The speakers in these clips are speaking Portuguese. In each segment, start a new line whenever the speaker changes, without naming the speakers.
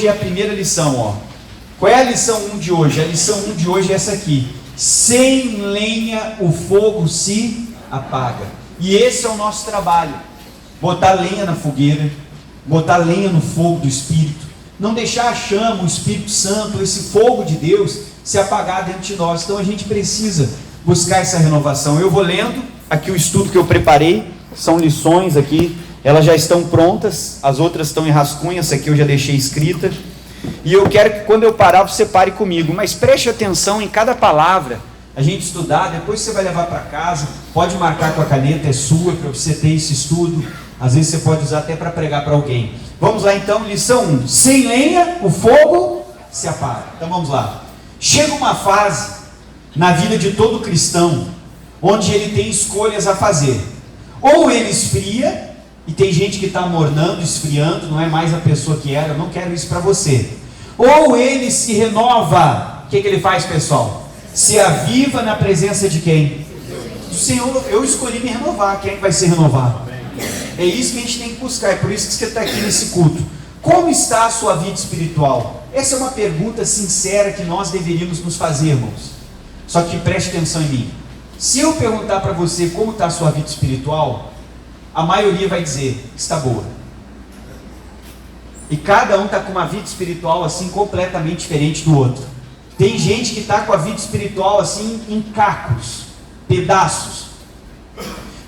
é a primeira lição, ó. Qual é a lição 1 de hoje? A lição 1 de hoje é essa aqui: sem lenha o fogo se apaga. E esse é o nosso trabalho: botar lenha na fogueira, botar lenha no fogo do Espírito, não deixar a chama, o Espírito Santo, esse fogo de Deus se apagar dentro de nós. Então a gente precisa buscar essa renovação. Eu vou lendo aqui o estudo que eu preparei, são lições aqui, elas já estão prontas, as outras estão em rascunho, essa aqui eu já deixei escrita, e eu quero que quando eu parar você pare comigo, mas preste atenção em cada palavra, a gente estudar, depois você vai levar para casa, pode marcar com a caneta, é sua, para você ter esse estudo, às vezes você pode usar até para pregar para alguém. Vamos lá então, lição 1, sem lenha o fogo se apaga. Então vamos lá. Chega uma fase na vida de todo cristão, onde ele tem escolhas a fazer: ou ele esfria, e tem gente que está mornando, esfriando, não é mais a pessoa que era, eu não quero isso para você. Ou ele se renova. O que ele faz, pessoal? Se aviva na presença de quem? Do Senhor. Eu escolhi me renovar. Quem vai ser renovado? É isso que a gente tem que buscar, é por isso que você está aqui nesse culto. Como está a sua vida espiritual? Essa é uma pergunta sincera que nós deveríamos nos fazer, irmãos. Só que preste atenção em mim. Se eu perguntar para você como está a sua vida espiritual, a maioria vai dizer que está boa. E cada um está com uma vida espiritual assim completamente diferente do outro. Tem gente que está com a vida espiritual assim em cacos, pedaços.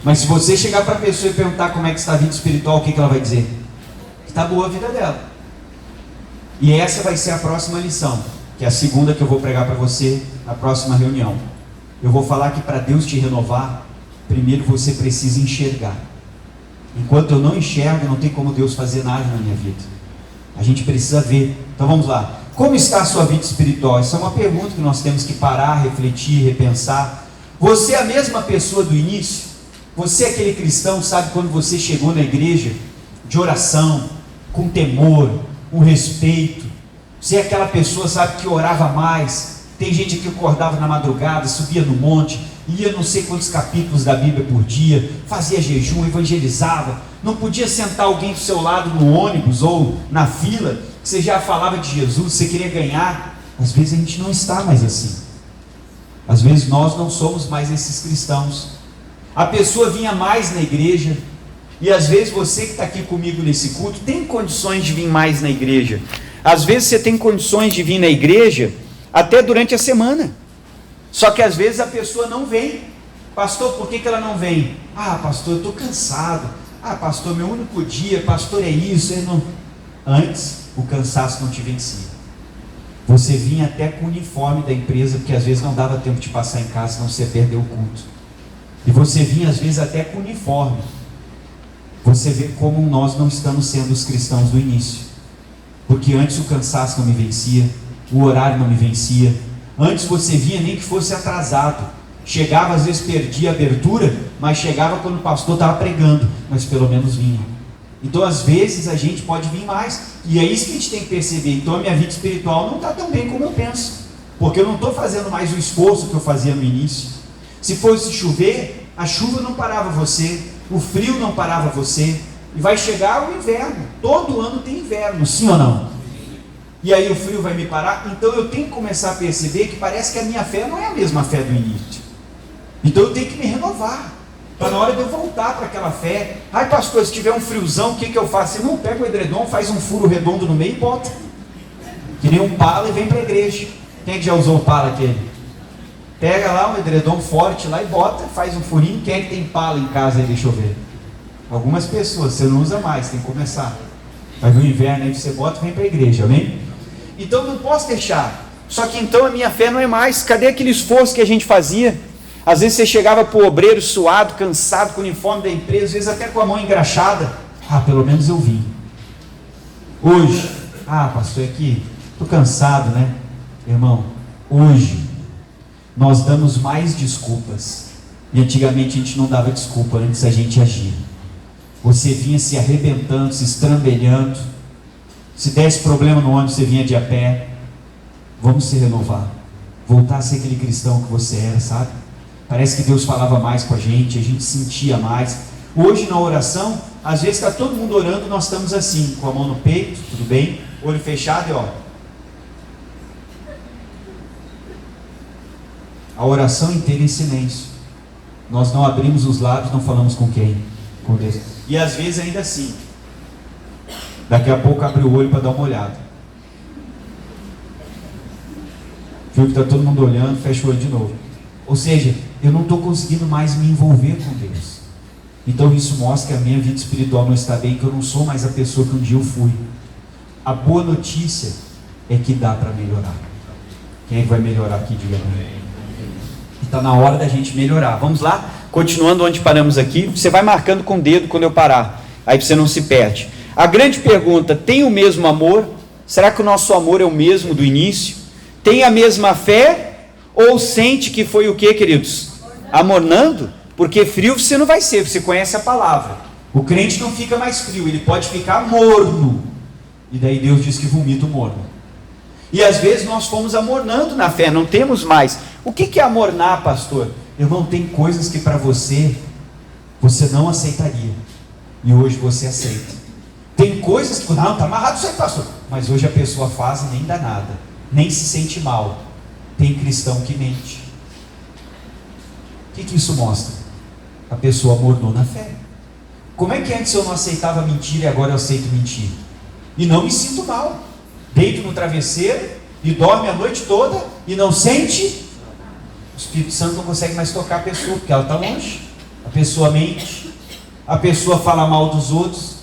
Mas se você chegar para a pessoa e perguntar como é que está a vida espiritual, o que ela vai dizer? Que está boa a vida dela. E essa vai ser a próxima lição, que é a segunda que eu vou pregar para você na próxima reunião. Eu vou falar que para Deus te renovar, primeiro você precisa enxergar. Enquanto eu não enxergo, não tem como Deus fazer nada na minha vida. A gente precisa ver. Então vamos lá. Como está a sua vida espiritual? Essa é uma pergunta que nós temos que parar, refletir, repensar. Você é a mesma pessoa do início? Você é aquele cristão, sabe, quando você chegou na igreja, de oração, com temor, com respeito. Você é aquela pessoa, sabe, que orava mais. Tem gente que acordava na madrugada, subia no monte, lia não sei quantos capítulos da Bíblia por dia, fazia jejum, evangelizava. Não podia sentar alguém do seu lado no ônibus ou na fila, que você já falava de Jesus, você queria ganhar. Às vezes a gente não está mais assim. Às vezes nós não somos mais esses cristãos. A pessoa vinha mais na igreja, e às vezes você que está aqui comigo nesse culto, tem condições de vir mais na igreja. Às vezes você tem condições de vir na igreja até durante a semana. Só que às vezes a pessoa não vem. Pastor, por que ela não vem? Ah, pastor, eu estou cansado. Ah, pastor, meu único dia, pastor, é isso. Não... Antes, o cansaço não te vencia. Você vinha até com o uniforme da empresa, porque às vezes não dava tempo de passar em casa, senão você perdeu o culto. E você vinha às vezes até com o uniforme. Você vê como nós não estamos sendo os cristãos do início. Porque antes o cansaço não me vencia, o horário não me vencia. Antes você vinha nem que fosse atrasado. Chegava, às vezes perdia a abertura, mas chegava quando o pastor estava pregando, mas pelo menos vinha. Então às vezes a gente pode vir mais, e é isso que a gente tem que perceber. Então a minha vida espiritual não está tão bem como eu penso, porque eu não estou fazendo mais o esforço que eu fazia no início. Se fosse chover, a chuva não parava você, o frio não parava você, e vai chegar o inverno. Todo ano tem inverno, sim ou não? E aí o frio vai me parar. Então eu tenho que começar a perceber que parece que a minha fé não é a mesma fé do início. Então eu tenho que me renovar, para na hora de eu voltar para aquela fé. Ai pastor, se tiver um friozão, o que eu faço? Você não pega o edredom, faz um furo redondo no meio e bota, que nem um pala, e vem para a igreja. Quem é que já usou o pala aquele? Pega lá um edredom forte lá e bota, faz um furinho. Quem é que tem pala em casa aí, deixa eu ver? Algumas pessoas, você não usa mais, tem que começar. Vai no inverno aí, você bota e vem para a igreja, amém? Então não posso deixar. Só que então a minha fé não é mais. Cadê aquele esforço que a gente fazia? Às vezes você chegava para o obreiro suado, cansado, com o uniforme da empresa, às vezes até com a mão engraxada. Ah, pelo menos eu vim. Hoje, pastor, aqui, estou cansado, né? Irmão, hoje nós damos mais desculpas. E antigamente a gente não dava desculpa, antes a gente agia. Você vinha se arrebentando, se estrambelhando. Se desse problema no ônibus, você vinha de a pé. Vamos se renovar, voltar a ser aquele cristão que você era, sabe? Parece que Deus falava mais com a gente sentia mais. Hoje na oração, às vezes está todo mundo orando, nós estamos assim, com a mão no peito, tudo bem? olho fechado e ó. A oração inteira em silêncio. Nós não abrimos os lábios, não falamos com quem? Com Deus. E às vezes ainda assim. Daqui a pouco abre o olho para dar uma olhada. Viu que está todo mundo olhando, fecha o olho de novo. Ou seja, eu não estou conseguindo mais me envolver com Deus. Então isso mostra que a minha vida espiritual não está bem, que eu não sou mais a pessoa que um dia eu fui. A boa notícia é que dá para melhorar. Quem é que vai melhorar aqui? Diga amém. Está na hora da gente melhorar. Vamos lá? Continuando onde paramos aqui. Você vai marcando com o dedo quando eu parar. Aí você não se perde. A grande pergunta: tem o mesmo amor? Será que o nosso amor é o mesmo do início? Tem a mesma fé? Ou sente que foi o que, queridos? Amornando? Porque frio você não vai ser, você conhece a palavra. O crente não fica mais frio, ele pode ficar morno. E daí Deus diz que vomita o morno. E às vezes nós fomos amornando na fé, não temos mais. O que é amornar, pastor? Irmão, tem coisas que para você não aceitaria. E hoje você aceita. Tem coisas que, não, está amarrado isso aí, pastor. Mas hoje a pessoa faz e nem dá nada. Nem se sente mal. Tem cristão que mente. O que isso mostra? A pessoa amornou na fé. Como é que antes eu não aceitava mentira e agora eu aceito mentir? E não me sinto mal. Deito no travesseiro e dorme a noite toda e não sente. O Espírito Santo não consegue mais tocar a pessoa, porque ela está longe. A pessoa mente. A pessoa fala mal dos outros.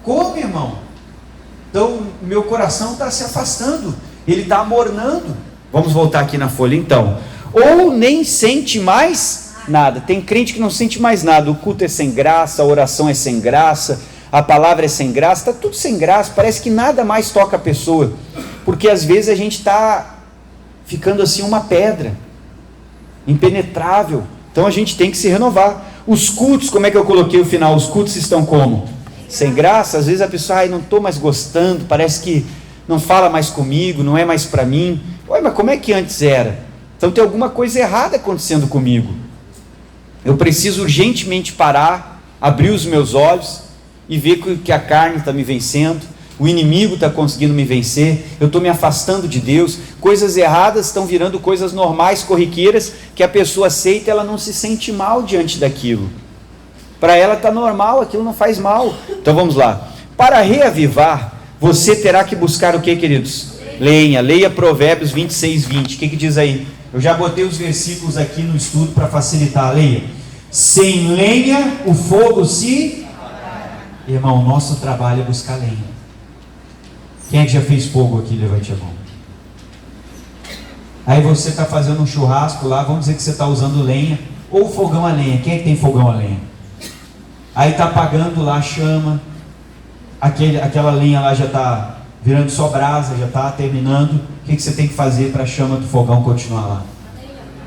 Como, irmão? Então, meu coração está se afastando. Ele está amornando. Vamos voltar aqui na folha então. Ou nem sente mais nada. Tem crente que não sente mais nada. O culto é sem graça, a oração é sem graça, a palavra é sem graça, está tudo sem graça. Parece que nada mais toca a pessoa. Porque às vezes a gente está ficando assim uma pedra, impenetrável. Então a gente tem que se renovar. Os cultos, como é que eu coloquei o final? Os cultos estão como? Sem graça. Às vezes a pessoa, não estou mais gostando, parece que não fala mais comigo, não é mais para mim. Ué, mas como é que antes era? Então tem alguma coisa errada acontecendo comigo. Eu preciso urgentemente parar, abrir os meus olhos e ver que a carne está me vencendo, o inimigo está conseguindo me vencer, eu estou me afastando de Deus, coisas erradas estão virando coisas normais, corriqueiras, que a pessoa aceita e ela não se sente mal diante daquilo. Para ela está normal, aquilo não faz mal. Então vamos lá. Para reavivar, você terá que buscar o que, queridos? Lenha. Leia Provérbios 26, 20. O que diz aí? Eu já botei os versículos aqui no estudo para facilitar. Leia. Sem lenha o fogo se... Irmão, o nosso trabalho é buscar lenha. Quem é que já fez fogo aqui? Levante a mão. Aí você está fazendo um churrasco lá, vamos dizer que você está usando lenha, ou fogão a lenha. Quem é que tem fogão a lenha? Aí está apagando lá a chama, aquela lenha lá já está virando só brasa, já está terminando. O que você tem que fazer para a chama do fogão continuar lá?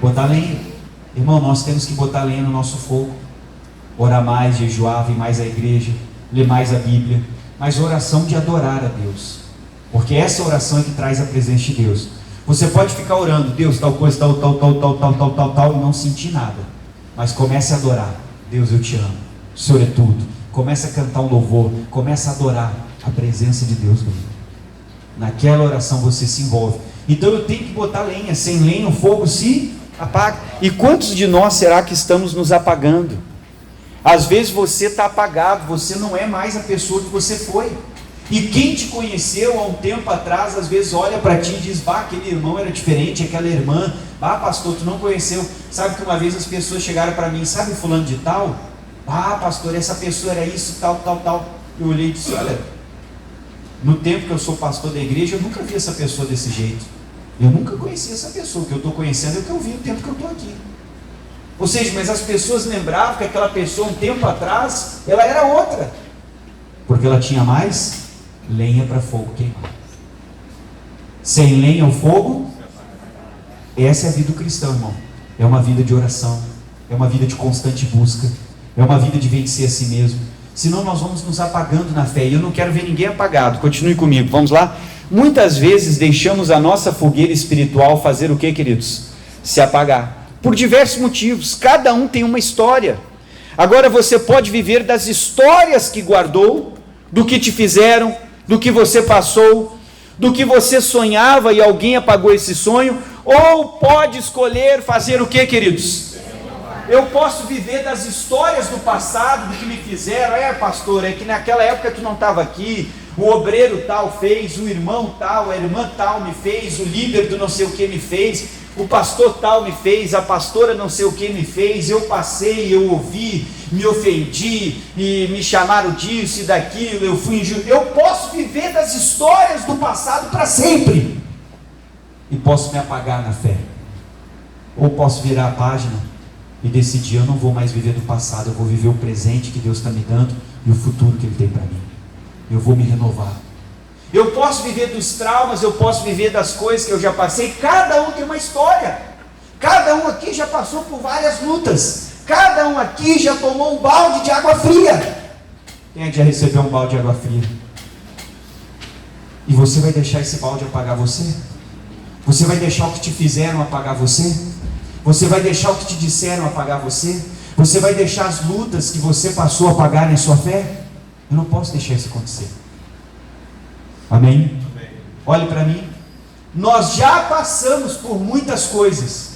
Botar lenha. Irmão, nós temos que botar lenha no nosso fogo. Orar mais, jejuar, vir mais à igreja, ler mais a Bíblia. Mas oração de adorar a Deus. Porque essa oração é que traz a presença de Deus. Você pode ficar orando, Deus, tal coisa, tal, e não sentir nada. Mas comece a adorar. Deus, eu te amo. O Senhor é tudo. Comece a cantar um louvor. Comece a adorar a presença de Deus. Naquela oração você se envolve. Então eu tenho que botar lenha. Sem lenha o fogo se apaga. E quantos de nós será que estamos nos apagando? Às vezes você está apagado. Você não é mais a pessoa que você foi. E quem te conheceu há um tempo atrás, às vezes olha para ti e diz, aquele irmão era diferente, aquela irmã, pastor, tu não conheceu. Sabe que uma vez as pessoas chegaram para mim, sabe fulano de tal? Pastor, essa pessoa era isso, tal. Eu olhei e disse, olha, no tempo que eu sou pastor da igreja, eu nunca vi essa pessoa desse jeito. Eu nunca conheci essa pessoa. O que eu estou conhecendo é o que eu vi no tempo que eu estou aqui. Ou seja, mas as pessoas lembravam que aquela pessoa um tempo atrás, ela era outra. Porque ela tinha mais lenha para fogo queimar. Sem lenha o fogo. Essa é a vida do cristão, irmão. É uma vida de oração. É uma vida de constante busca. É uma vida de vencer a si mesmo. Senão nós vamos nos apagando na fé. E eu não quero ver ninguém apagado. Continue comigo, vamos lá? Muitas vezes deixamos a nossa fogueira espiritual fazer o que, queridos? Se apagar. Por diversos motivos. Cada um tem uma história. Agora você pode viver das histórias que guardou, do que te fizeram, do que você passou, do que você sonhava e alguém apagou esse sonho, ou pode escolher fazer o que, queridos? Eu posso viver das histórias do passado, do que me fizeram. Pastor, é que naquela época tu não estava aqui, o obreiro tal fez, o irmão tal, a irmã tal me fez, o líder do não sei o que me fez, o pastor tal me fez, a pastora não sei o que me fez, eu passei, eu ouvi, me ofendi, e me chamaram disso e daquilo, eu fui injusto. Eu posso viver das histórias do passado para sempre, e posso me apagar na fé, ou posso virar a página e decidir: eu não vou mais viver do passado, eu vou viver o presente que Deus está me dando e o futuro que Ele tem para mim. Eu vou me renovar. Eu posso viver dos traumas, eu posso viver das coisas que eu já passei. Cada um tem uma história, cada um aqui já passou por várias lutas, cada um aqui já tomou um balde de água fria. Quem é que já recebeu um balde de água fria? E você vai deixar esse balde apagar você? Você vai deixar o que te fizeram apagar você? Você vai deixar o que te disseram apagar você? Você vai deixar as lutas que você passou apagarem a sua fé? Eu não posso deixar isso acontecer. Amém? Amém. Olhe para mim. Nós já passamos por muitas coisas.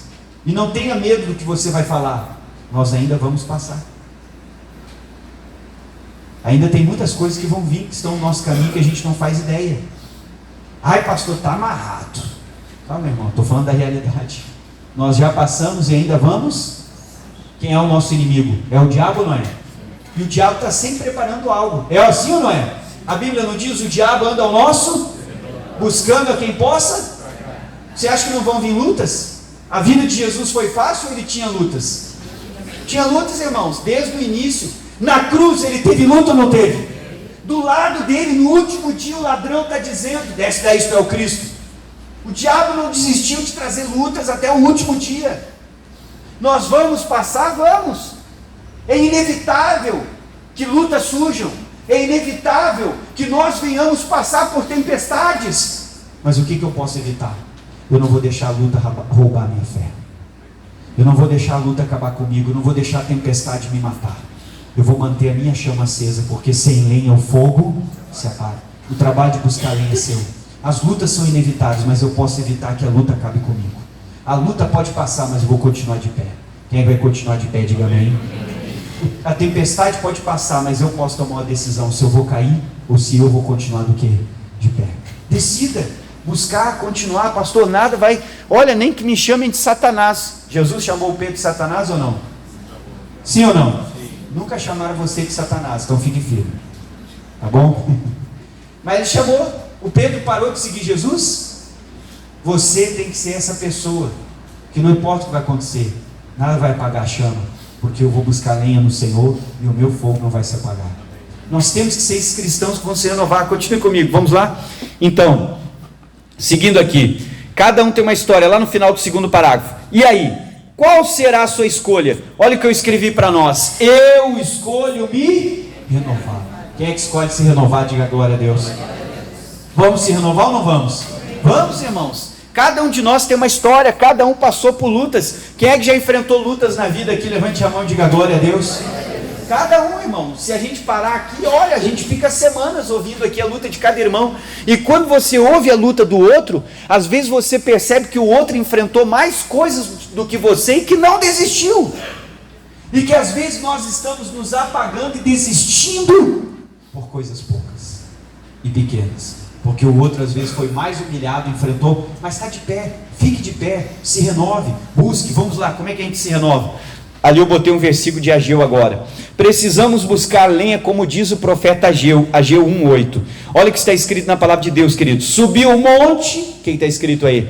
E não tenha medo do que você vai falar. Nós ainda vamos passar. Ainda tem muitas coisas que vão vir, que estão no nosso caminho, que a gente não faz ideia. Ai, pastor, está amarrado. Calma, meu irmão, estou falando da realidade. Nós já passamos e ainda vamos. Quem é o nosso inimigo? É o diabo ou não é? E o diabo está sempre preparando algo. É assim ou não é? A Bíblia não diz: o diabo anda ao nosso, buscando a quem possa. Você acha que não vão vir lutas? A vida de Jesus foi fácil ou ele tinha lutas? Tinha lutas, irmãos, desde o início. Na cruz ele teve luta ou não teve? Do lado dele, no último dia, o ladrão está dizendo: desce daí, isto é o Cristo. O diabo não desistiu de trazer lutas até o último dia. Nós vamos passar? Vamos. É inevitável que lutas surjam. É inevitável que nós venhamos passar por tempestades. Mas o que eu posso evitar? Eu não vou deixar a luta roubar a minha fé. Eu não vou deixar a luta acabar comigo. Eu não vou deixar a tempestade me matar. Eu vou manter a minha chama acesa, porque sem lenha o fogo se apaga. O trabalho de buscar lenha é seu. As lutas são inevitáveis, mas eu posso evitar que a luta acabe comigo. A luta pode passar, mas eu vou continuar de pé. Quem vai continuar de pé, diga amém. A tempestade pode passar, mas eu posso tomar uma decisão: se eu vou cair ou se eu vou continuar do quê? De pé. Decida, buscar, continuar. Pastor, nada vai... Olha, nem que me chamem de Satanás. Jesus chamou o Pedro de Satanás ou não? Sim ou não? Sim. Nunca chamaram você de Satanás, então fique firme. Tá bom? Mas ele chamou. O Pedro parou de seguir Jesus? Você tem que ser essa pessoa, que não importa o que vai acontecer, nada vai apagar a chama, porque eu vou buscar lenha no Senhor e o meu fogo não vai se apagar. Nós temos que ser esses cristãos que vão se renovar. Continue comigo, vamos lá? Então, seguindo aqui, cada um tem uma história lá no final do segundo parágrafo. E aí, qual será a sua escolha? Olha o que eu escrevi para nós: eu escolho me renovar. Quem é que escolhe se renovar? Diga glória a Deus. Vamos se renovar ou não vamos? Vamos, irmãos. Cada um de nós tem uma história, cada um passou por lutas. Quem é que já enfrentou lutas na vida aqui? Levante a mão e diga glória a Deus. Cada um, irmão. Se a gente parar aqui, olha, a gente fica semanas ouvindo aqui a luta de cada irmão. E quando você ouve a luta do outro, às vezes você percebe que o outro enfrentou mais coisas do que você e que não desistiu. E que às vezes nós estamos nos apagando e desistindo por coisas poucas e pequenas. Porque o outro às vezes foi mais humilhado, enfrentou, mas está de pé, fique de pé, se renove, busque. Vamos lá, como é que a gente se renova? Ali eu botei um versículo de Ageu agora. Precisamos buscar lenha, como diz o profeta Ageu, Ageu 1:8. Olha o que está escrito na palavra de Deus, querido. Subi o monte, o que está escrito aí?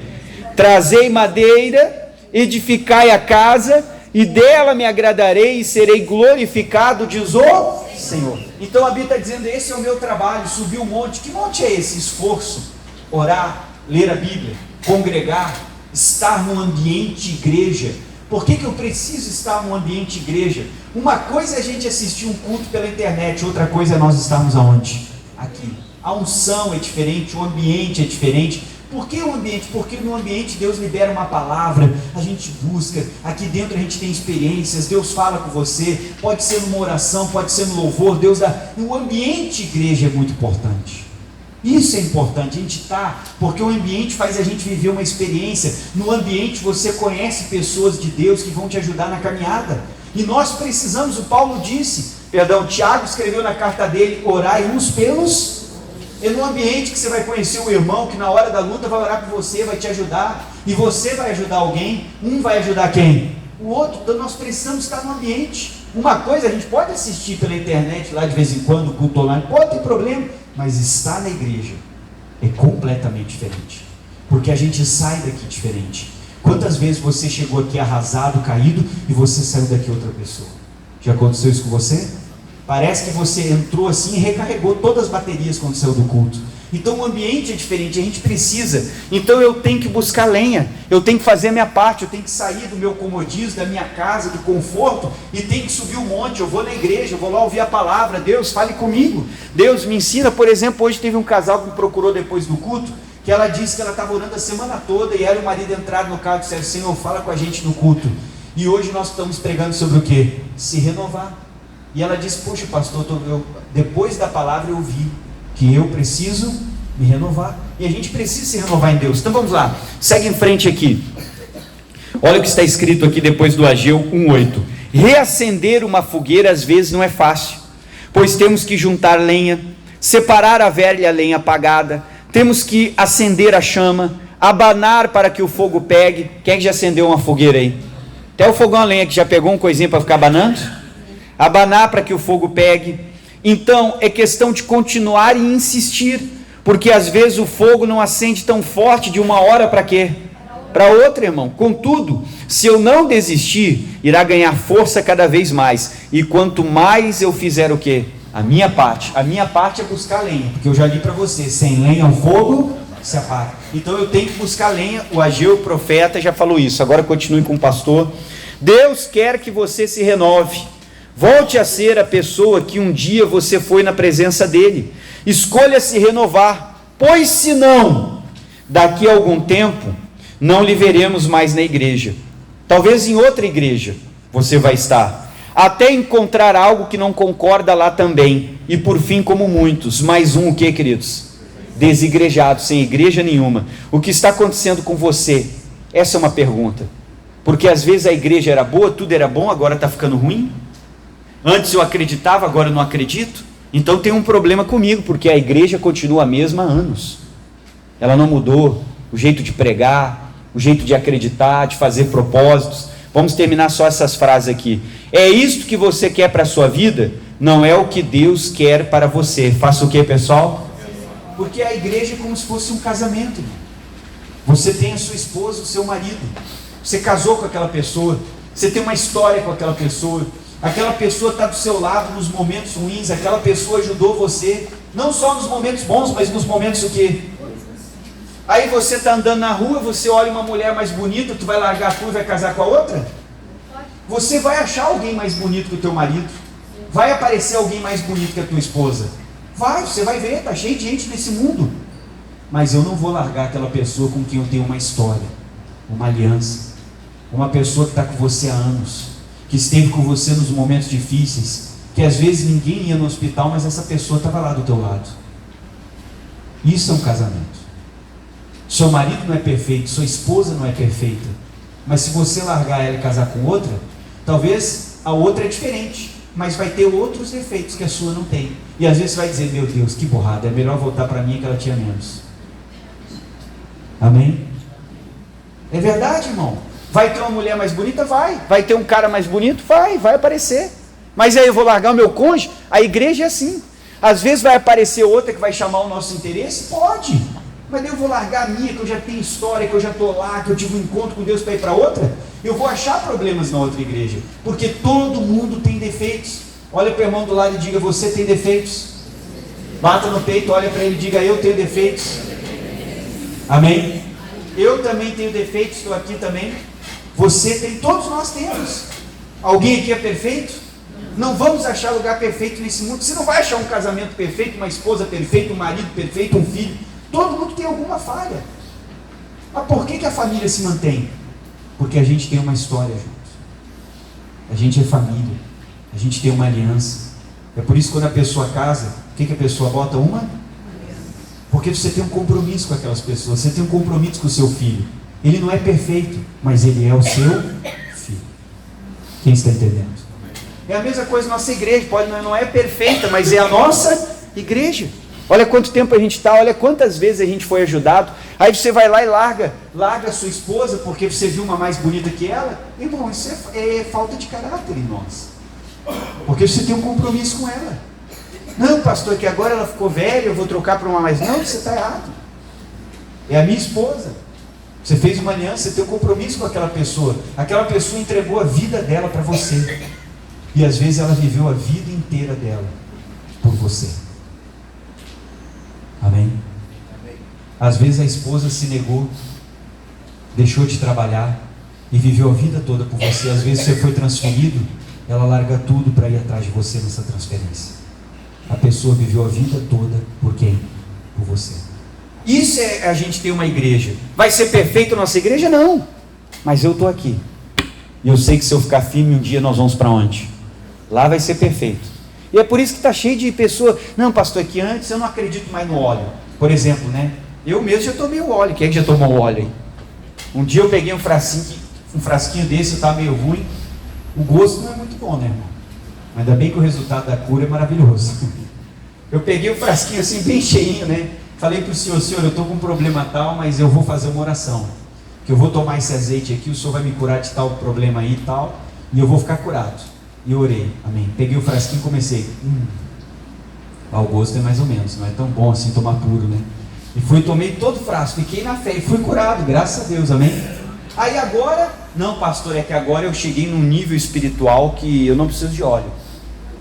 Trazei madeira, edificai a casa, e dela me agradarei e serei glorificado, diz o Senhor. Então a Bíblia está dizendo: esse é o meu trabalho, subir o monte. Que monte é esse? Esforço, orar, ler a Bíblia, congregar, estar no ambiente igreja. Por que eu preciso estar no ambiente igreja? Uma coisa é a gente assistir um culto pela internet, outra coisa é nós estarmos aonde? Aqui. A unção é diferente, o ambiente é diferente. Por que o ambiente? Porque no ambiente Deus libera uma palavra, a gente busca, aqui dentro a gente tem experiências, Deus fala com você, pode ser numa oração, pode ser no louvor, Deus dá. E o ambiente igreja é muito importante. Isso é importante, a gente está, porque o ambiente faz a gente viver uma experiência. No ambiente você conhece pessoas de Deus que vão te ajudar na caminhada. E nós precisamos, Tiago escreveu na carta dele, orai uns pelos. É no ambiente que você vai conhecer o irmão que na hora da luta vai orar por você, vai te ajudar. E você vai ajudar alguém, um vai ajudar quem? O outro. Então nós precisamos estar no ambiente. Uma coisa, a gente pode assistir pela internet lá de vez em quando, o culto online, pode ter problema, mas estar na igreja é completamente diferente, porque a gente sai daqui diferente. Quantas vezes você chegou aqui arrasado, caído, e você saiu daqui outra pessoa? Já aconteceu isso com você? Parece que você entrou assim e recarregou todas as baterias quando saiu do culto. Então o ambiente é diferente, a gente precisa. Então eu tenho que buscar lenha, eu tenho que fazer a minha parte, eu tenho que sair do meu comodismo, da minha casa, do conforto, e tenho que subir o monte. Eu vou na igreja, eu vou lá ouvir a palavra. Deus, fale comigo, Deus me ensina. Por exemplo, hoje teve um casal que me procurou depois do culto, que ela disse que ela estava orando a semana toda, e ela e o marido entraram no carro e disseram: Senhor, fala com a gente no culto. E hoje nós estamos pregando sobre o que? Se renovar. E ela disse: poxa pastor, depois da palavra eu vi que eu preciso me renovar, e a gente precisa se renovar em Deus. Então vamos lá, segue em frente aqui, olha o que está escrito aqui depois do Ageu 1:8. Reacender uma fogueira às vezes não é fácil, pois temos que juntar lenha, separar a velha lenha apagada, temos que acender a chama, abanar para que o fogo pegue. Quem é que já acendeu uma fogueira aí? Até o fogão a lenha que já pegou um coisinho para ficar abanando? Abanar para que o fogo pegue. Então é questão de continuar e insistir, porque às vezes o fogo não acende tão forte de uma hora para quê? Para outra, irmão. Contudo, se eu não desistir, irá ganhar força cada vez mais, e quanto mais eu fizer o quê? A minha parte é buscar lenha, porque eu já li para você, sem lenha o fogo se apaga. Então eu tenho que buscar lenha. O Ageu, o profeta, já falou isso. Agora continue com o pastor. Deus quer que você se renove. Volte a ser a pessoa que um dia você foi na presença dele. Escolha se renovar, pois senão, daqui a algum tempo, não lhe veremos mais na igreja. Talvez em outra igreja você vai estar, até encontrar algo que não concorda lá também. E por fim, como muitos, mais um o que, queridos? Desigrejado, sem igreja nenhuma. O que está acontecendo com você? Essa é uma pergunta. Porque às vezes a igreja era boa, tudo era bom, agora está ficando ruim. Antes eu acreditava, agora eu não acredito. Então tem um problema comigo, porque a igreja continua a mesma há anos. Ela não mudou o jeito de pregar, o jeito de acreditar, de fazer propósitos. Vamos terminar só essas frases aqui. É isto que você quer para a sua vida? Não é o que Deus quer para você. Faça o que, pessoal? Porque a igreja é como se fosse um casamento. Você tem a sua esposa, o seu marido. Você casou com aquela pessoa. Você tem uma história com aquela pessoa. Aquela pessoa está do seu lado nos momentos ruins. Aquela pessoa ajudou você, não só nos momentos bons, mas nos momentos o quê? Aí você está andando na rua, você olha uma mulher mais bonita, tu vai largar a tua e vai casar com a outra? Você vai achar alguém mais bonito que o teu marido. Vai aparecer alguém mais bonito que a tua esposa. Vai, você vai ver, está cheio de gente nesse mundo. Mas eu não vou largar aquela pessoa com quem eu tenho uma história, uma aliança. Uma pessoa que está com você há anos, que esteve com você nos momentos difíceis, que às vezes ninguém ia no hospital, mas essa pessoa estava lá do teu lado. Isso é um casamento. Seu marido não é perfeito, sua esposa não é perfeita, mas se você largar ela e casar com outra, talvez a outra é diferente, mas vai ter outros defeitos que a sua não tem. E às vezes você vai dizer: meu Deus, que borrada, é melhor voltar para mim que ela tinha menos. Amém? É verdade, irmão. Vai ter uma mulher mais bonita? Vai ter um cara mais bonito? Vai aparecer. Mas aí eu vou largar o meu cônjuge? A igreja é assim. Às vezes vai aparecer outra que vai chamar o nosso interesse? Pode. Mas eu vou largar a minha, que eu já tenho história, que eu já estou lá, que eu tive um encontro com Deus para ir para outra? Eu vou achar problemas na outra igreja, porque todo mundo tem defeitos. Olha para o irmão do lado e diga: você tem defeitos. Bata no peito, olha para ele e diga: eu tenho defeitos. Amém? Eu também tenho defeitos, estou aqui também. Você tem, todos nós temos. Alguém aqui é perfeito? Não vamos achar lugar perfeito nesse mundo. Você não vai achar um casamento perfeito, uma esposa perfeita, um marido perfeito, um filho. Todo mundo tem alguma falha. Mas por que a família se mantém? Porque a gente tem uma história juntos. A gente é família. A gente tem uma aliança. É por isso que quando a pessoa casa, o que a pessoa bota? Uma Porque você tem um compromisso com aquelas pessoas, você tem um compromisso com o seu filho. Ele não é perfeito, mas ele é o seu filho. Quem está entendendo? É a mesma coisa nossa igreja, não é perfeita, mas é a nossa igreja. Olha quanto tempo a gente está, olha quantas vezes a gente foi ajudado. Aí você vai lá e larga a sua esposa porque você viu uma mais bonita que ela. Irmão, isso é falta de caráter em nós. Porque você tem um compromisso com ela. Não, pastor, que agora ela ficou velha, eu vou trocar para uma mais. Não, você está errado. É a minha esposa. Você fez uma aliança, você tem um compromisso com aquela pessoa. Aquela pessoa entregou a vida dela para você. E às vezes ela viveu a vida inteira dela por você. Amém? Às vezes a esposa se negou, deixou de trabalhar e viveu a vida toda por você. Às vezes você foi transferido, ela larga tudo para ir atrás de você nessa transferência. A pessoa viveu a vida toda por quem? Por você. Isso é a gente ter uma igreja. Vai ser perfeito a nossa igreja? Não. Mas eu estou aqui. E eu sei que se eu ficar firme, um dia nós vamos para onde? Lá vai ser perfeito. E é por isso que está cheio de pessoas. Não, pastor, é que antes eu não acredito mais no óleo. Por exemplo, né? Eu mesmo já tomei o óleo. Quem é que já tomou o óleo aí? Um dia eu peguei um frasquinho desse, estava meio ruim. O gosto não é muito bom, né, irmão? Mas ainda bem que o resultado da cura é maravilhoso. Eu peguei o frasquinho assim, bem cheinho, né? Falei para o senhor, eu estou com um problema tal, mas eu vou fazer uma oração. Que eu vou tomar esse azeite aqui, o senhor vai me curar de tal problema aí e tal, e eu vou ficar curado. E eu orei, amém. Peguei o frasquinho e comecei. O gosto é mais ou menos, não é tão bom assim tomar puro, né? E tomei todo o frasco, fiquei na fé e fui curado, graças a Deus, amém. Aí agora, não, pastor, é que agora eu cheguei num nível espiritual que eu não preciso de óleo.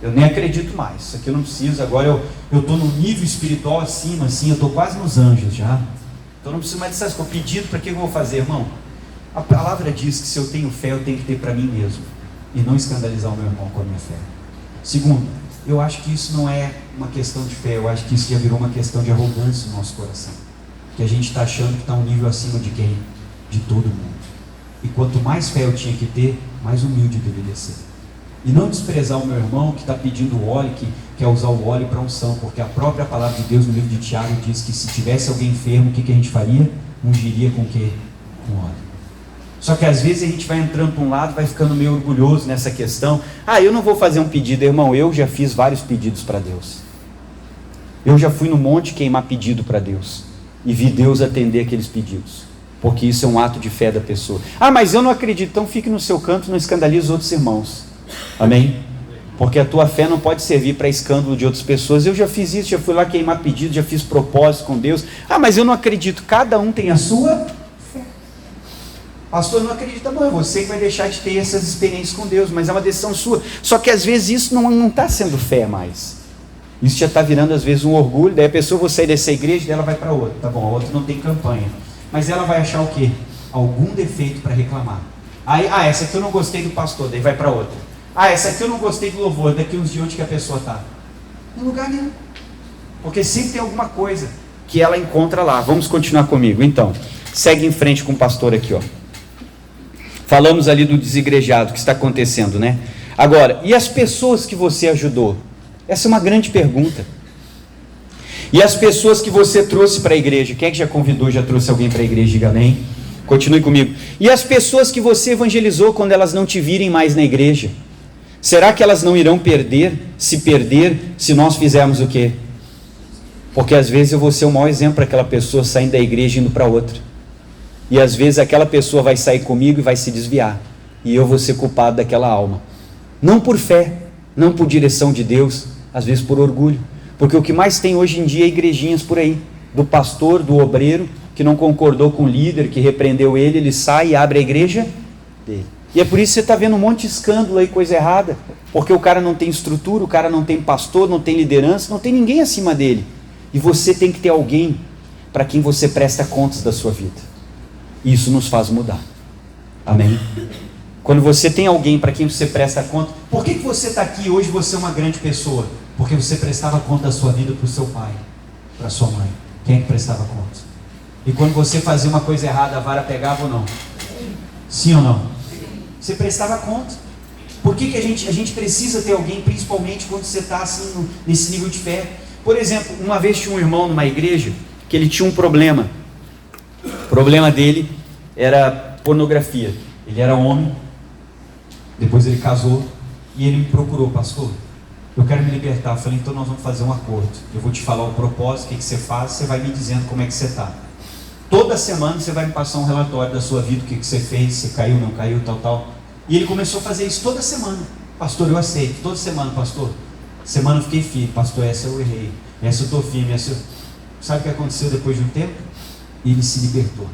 Eu nem acredito mais, isso aqui eu não preciso, agora eu estou num nível espiritual acima, assim, eu estou quase nos anjos já. Então não preciso mais dessas coisas. Pedido, para que eu vou fazer, irmão? A palavra diz que se eu tenho fé, eu tenho que ter para mim mesmo. E não escandalizar o meu irmão com a minha fé. Segundo, eu acho que isso não é uma questão de fé, eu acho que isso já virou uma questão de arrogância no nosso coração. Que a gente está achando que está um nível acima de quem? De todo mundo. E quanto mais fé eu tinha que ter, mais humilde eu deveria ser. E não desprezar o meu irmão que está pedindo óleo, que quer usar o óleo para unção, porque a própria palavra de Deus no livro de Tiago diz que se tivesse alguém enfermo, o que a gente faria? Ungiria com o quê? Com óleo. Só que às vezes a gente vai entrando para um lado, vai ficando meio orgulhoso nessa questão. Eu não vou fazer um pedido, irmão, eu já fiz vários pedidos para Deus. Eu já fui no monte queimar pedido para Deus e vi Deus atender aqueles pedidos, porque isso é um ato de fé da pessoa. Mas eu não acredito. Então fique no seu canto, não escandalize os outros irmãos, amém? Porque a tua fé não pode servir para escândalo de outras pessoas. Eu já fiz isso, já fui lá queimar pedido, já fiz propósito com Deus. Mas eu não acredito. Cada um tem a sua fé. Pastor, não acredita, não, é você que vai deixar de ter essas experiências com Deus, mas é uma decisão sua. Só que às vezes isso não está sendo fé mais. Isso já está virando às vezes um orgulho. Daí a pessoa, vou sair dessa igreja, daí ela vai para outra. Tá bom, a outra não tem campanha, mas ela vai achar o quê? Algum defeito para reclamar. Aí, essa aqui eu não gostei do pastor, daí vai para outra. Essa aqui eu não gostei do louvor, daqui uns dias onde que a pessoa está? Em lugar nenhum. Porque sempre tem alguma coisa que ela encontra lá. Vamos continuar comigo, então. Segue em frente com o pastor aqui, ó. Falamos ali do desigrejado, que está acontecendo, né? Agora, e as pessoas que você ajudou? Essa é uma grande pergunta. E as pessoas que você trouxe para a igreja? Quem é que já convidou, já trouxe alguém para a igreja? Diga amém. Continue comigo. E as pessoas que você evangelizou quando elas não te virem mais na igreja? Será que elas não irão perder se nós fizermos o quê? Porque às vezes eu vou ser o maior exemplo para aquela pessoa saindo da igreja e indo para outra. E às vezes aquela pessoa vai sair comigo e vai se desviar. E eu vou ser culpado daquela alma. Não por fé, não por direção de Deus, às vezes por orgulho. Porque o que mais tem hoje em dia é igrejinhas por aí. Do pastor, do obreiro, que não concordou com o líder, que repreendeu ele sai e abre a igreja dele. E é por isso que você está vendo um monte de escândalo aí, coisa errada. Porque o cara não tem estrutura, o cara não tem pastor, não tem liderança, não tem ninguém acima dele. E você tem que ter alguém para quem você presta contas da sua vida. Isso nos faz mudar. Amém? Quando você tem alguém para quem você presta conta. Por que você está aqui hoje? Você é uma grande pessoa. Porque você prestava conta da sua vida para o seu pai, para a sua mãe. Quem é que prestava conta? E quando você fazia uma coisa errada, a vara pegava ou não? Sim ou não? Você prestava conta. Por que a gente precisa ter alguém, principalmente quando você está assim, nesse nível de fé? Por exemplo, uma vez tinha um irmão numa igreja que ele tinha um problema. O problema dele era pornografia. Ele era homem, depois ele casou, e ele me procurou: pastor, eu quero me libertar. Eu falei: então nós vamos fazer um acordo, eu vou te falar o propósito, o que você faz, você vai me dizendo como é que você está. Toda semana você vai me passar um relatório da sua vida, o que você fez, se caiu, não caiu, tal. E ele começou a fazer isso toda semana. Pastor, eu aceito, toda semana. Pastor, semana eu fiquei firme. Pastor, essa eu errei, essa eu estou firme, essa eu... Sabe o que aconteceu depois de um tempo? Ele se libertou,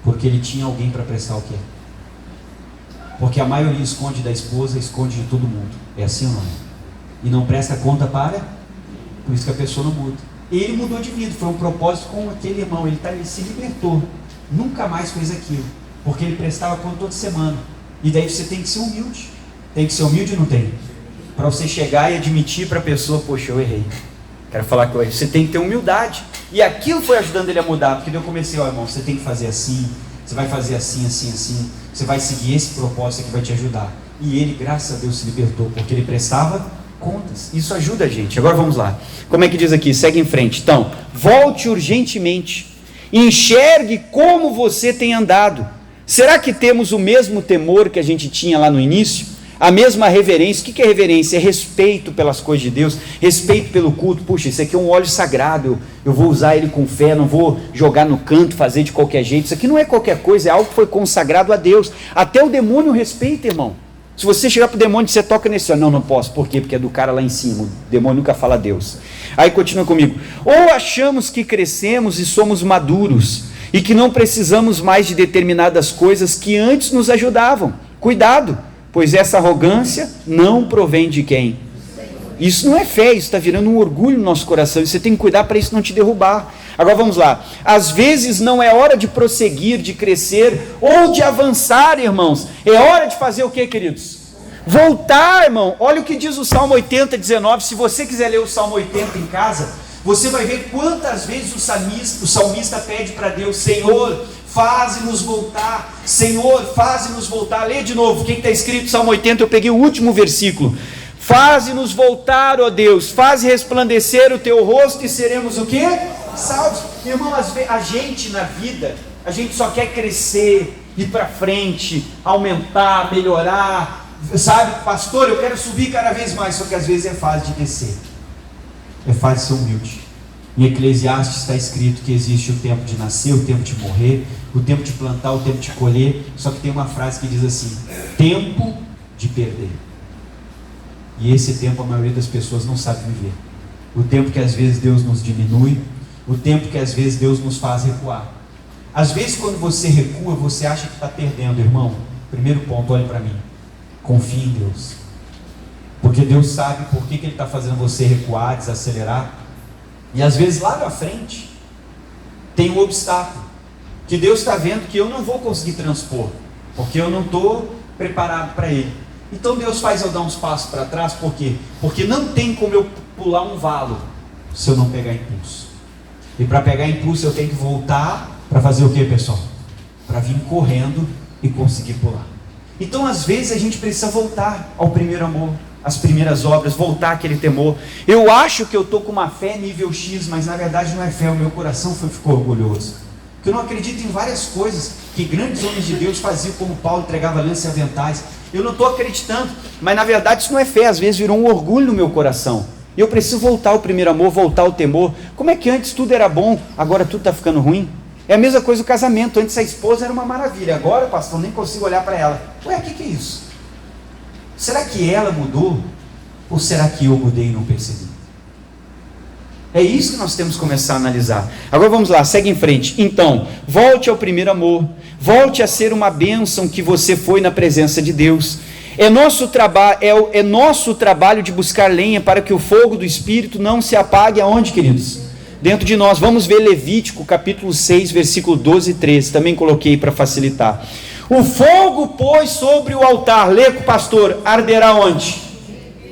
porque ele tinha alguém para prestar o quê? Porque a maioria esconde da esposa, esconde de todo mundo. É assim ou não é? E não presta conta para... Por isso que a pessoa não muda. Ele mudou de vida, foi um propósito com aquele irmão. Ele se libertou, nunca mais fez aquilo, porque ele prestava conta toda semana. E daí você tem que ser humilde. Tem que ser humilde ou não tem? Para você chegar e admitir para a pessoa: poxa, eu errei, quero falar que eu errei. Você tem que ter humildade. E aquilo foi ajudando ele a mudar, porque daí eu comecei: ó, irmão, você tem que fazer assim, você vai fazer assim, assim, assim, você vai seguir esse propósito que vai te ajudar. E ele, graças a Deus, se libertou, porque ele prestava contas. Isso ajuda a gente. Agora vamos lá. Como é que diz aqui? Segue em frente. Então, volte urgentemente, enxergue como você tem andado. Será que temos o mesmo temor que a gente tinha lá no início? A mesma reverência? O que é reverência? É respeito pelas coisas de Deus, respeito pelo culto. Puxa, isso aqui é um óleo sagrado, eu vou usar ele com fé, não vou jogar no canto, fazer de qualquer jeito. Isso aqui não é qualquer coisa, é algo que foi consagrado a Deus. Até o demônio respeita, irmão. Se você chegar para o demônio e você toca nesse, não posso. Por quê? Porque é do cara lá em cima. O demônio nunca fala a Deus. Aí continua comigo. Ou achamos que crescemos e somos maduros e que não precisamos mais de determinadas coisas que antes nos ajudavam. Cuidado, pois essa arrogância não provém de quem? Isso não é fé, isso está virando um orgulho no nosso coração. E você tem que cuidar para isso não te derrubar. Agora vamos lá. Às vezes não é hora de prosseguir, de crescer ou de avançar, irmãos. É hora de fazer o que, queridos? Voltar, irmão. Olha o que diz o Salmo 80, 19. Se você quiser ler o Salmo 80 em casa, você vai ver quantas vezes o salmista pede para Deus: Senhor, faze-nos voltar. Senhor, faze-nos voltar. Lê de novo o que está escrito no Salmo 80. Eu peguei o último versículo. Faze-nos voltar, ó Deus, faze resplandecer o teu rosto e seremos o quê? Salvos. Irmão, a gente na vida, a gente só quer crescer, ir para frente, aumentar, melhorar, sabe? Pastor, eu quero subir cada vez mais, só que às vezes é fase de descer, é fase de ser humilde. Em Eclesiastes está escrito que existe o tempo de nascer, o tempo de morrer, o tempo de plantar, o tempo de colher, só que tem uma frase que diz assim: tempo de perder. E esse tempo a maioria das pessoas não sabe viver. O tempo que às vezes Deus nos diminui, o tempo que às vezes Deus nos faz recuar. Às vezes quando você recua, você acha que está perdendo, irmão. Primeiro ponto, olhe para mim, confie em Deus, porque Deus sabe por que Ele está fazendo você recuar, desacelerar. E às vezes lá na frente tem um obstáculo que Deus está vendo que eu não vou conseguir transpor, porque eu não estou preparado para ele. Então Deus faz eu dar uns passos para trás. Por quê? Porque não tem como eu pular um valo se eu não pegar impulso. E para pegar impulso eu tenho que voltar para fazer o que, pessoal? Para vir correndo e conseguir pular. Então às vezes a gente precisa voltar ao primeiro amor, às primeiras obras, voltar àquele temor. Eu acho que eu estou com uma fé nível X, mas na verdade não é fé, o meu coração ficou orgulhoso. Porque eu não acredito em várias coisas que grandes homens de Deus faziam, como Paulo entregava lanças e aventais. Eu não estou acreditando, mas na verdade isso não é fé, às vezes virou um orgulho no meu coração. E eu preciso voltar ao primeiro amor, voltar ao temor. Como é que antes tudo era bom, agora tudo está ficando ruim? É a mesma coisa o casamento. Antes a esposa era uma maravilha, agora, pastor, nem consigo olhar para ela. Ué, o que é isso? Será que ela mudou? Ou será que eu mudei e não percebi? É isso que nós temos que começar a analisar. Agora vamos lá, segue em frente. Então, volte ao primeiro amor. Volte a ser uma bênção que você foi na presença de Deus. É nosso trabalho de buscar lenha para que o fogo do Espírito não se apague aonde, queridos? Dentro de nós. Vamos ver Levítico capítulo 6, versículo 12 e 13. Também coloquei para facilitar. O fogo, pois, sobre o altar, lê com o pastor, arderá onde?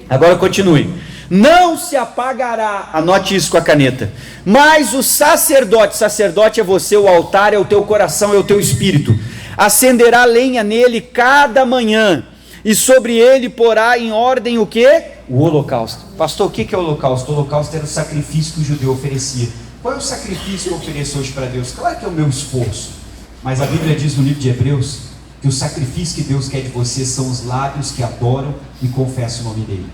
Agora continue. Não se apagará, anote isso com a caneta, mas o sacerdote é você, o altar é o teu coração, é o teu espírito, acenderá lenha nele cada manhã, e sobre ele porá em ordem o que? O holocausto. Pastor, o que é o holocausto? O holocausto era o sacrifício que o judeu oferecia Qual é o sacrifício que eu ofereço hoje para Deus? Claro que é o meu esforço, mas a Bíblia diz no livro de Hebreus que o sacrifício que Deus quer de você são os lábios que adoram e confessam o nome dele.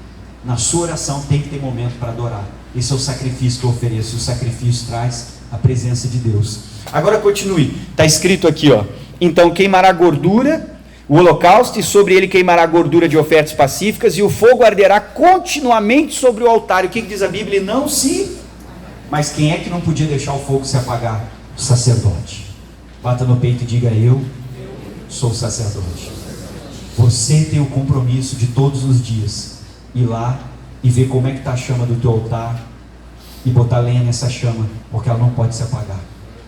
Na sua oração tem que ter momento para adorar. Esse é o sacrifício que eu ofereço. O sacrifício traz a presença de Deus. Agora continue. Está escrito aqui, ó. Então queimará gordura, o holocausto, e sobre ele queimará gordura de ofertas pacíficas, e o fogo arderá continuamente sobre o altar. E o que diz a Bíblia? Não se... Mas quem é que não podia deixar o fogo se apagar? O sacerdote. Bata no peito e diga: eu sou sacerdote. Você tem o compromisso de todos os dias ir lá e ver como é que está a chama do teu altar e botar lenha nessa chama, porque ela não pode se apagar.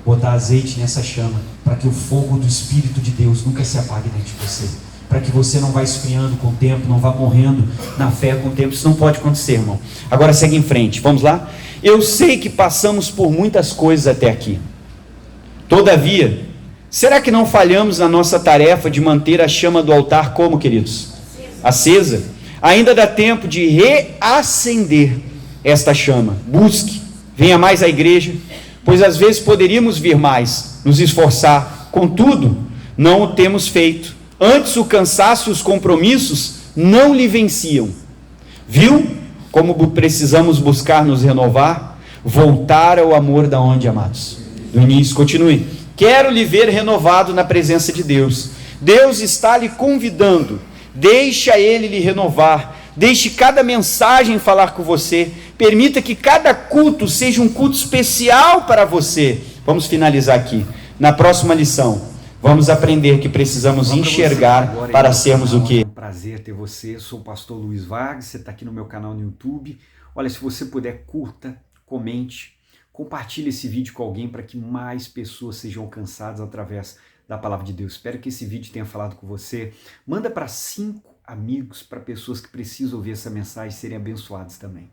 Botar azeite nessa chama, para que o fogo do Espírito de Deus nunca se apague dentro de você, para que você não vá esfriando com o tempo, não vá morrendo na fé com o tempo. Isso não pode acontecer, irmão. Agora segue em frente, vamos lá? Eu sei que passamos por muitas coisas até aqui. Todavia, será que não falhamos na nossa tarefa de manter a chama do altar como, queridos? Acesa. Ainda dá tempo de reacender esta chama. Busque, venha mais à igreja, pois às vezes poderíamos vir mais, nos esforçar. Contudo, não o temos feito. Antes o cansaço e os compromissos não lhe venciam. Viu como precisamos buscar nos renovar? Voltar ao amor da onde, amados? Do início, continue. Quero lhe ver renovado na presença de Deus. Deus está lhe convidando. Deixa Ele lhe renovar. Deixe cada mensagem falar com você. Permita que cada culto seja um culto especial para você. Vamos finalizar aqui. Na próxima lição, vamos aprender que precisamos enxergar para sermos o quê?
É um prazer ter você. Eu sou o pastor Luiz Vargas. Você está aqui no meu canal no YouTube. Olha, se você puder, curta, comente, compartilhe esse vídeo com alguém para que mais pessoas sejam alcançadas através da palavra de Deus. Espero que esse vídeo tenha falado com você. Manda para 5 amigos, para pessoas que precisam ouvir essa mensagem e serem abençoadas também.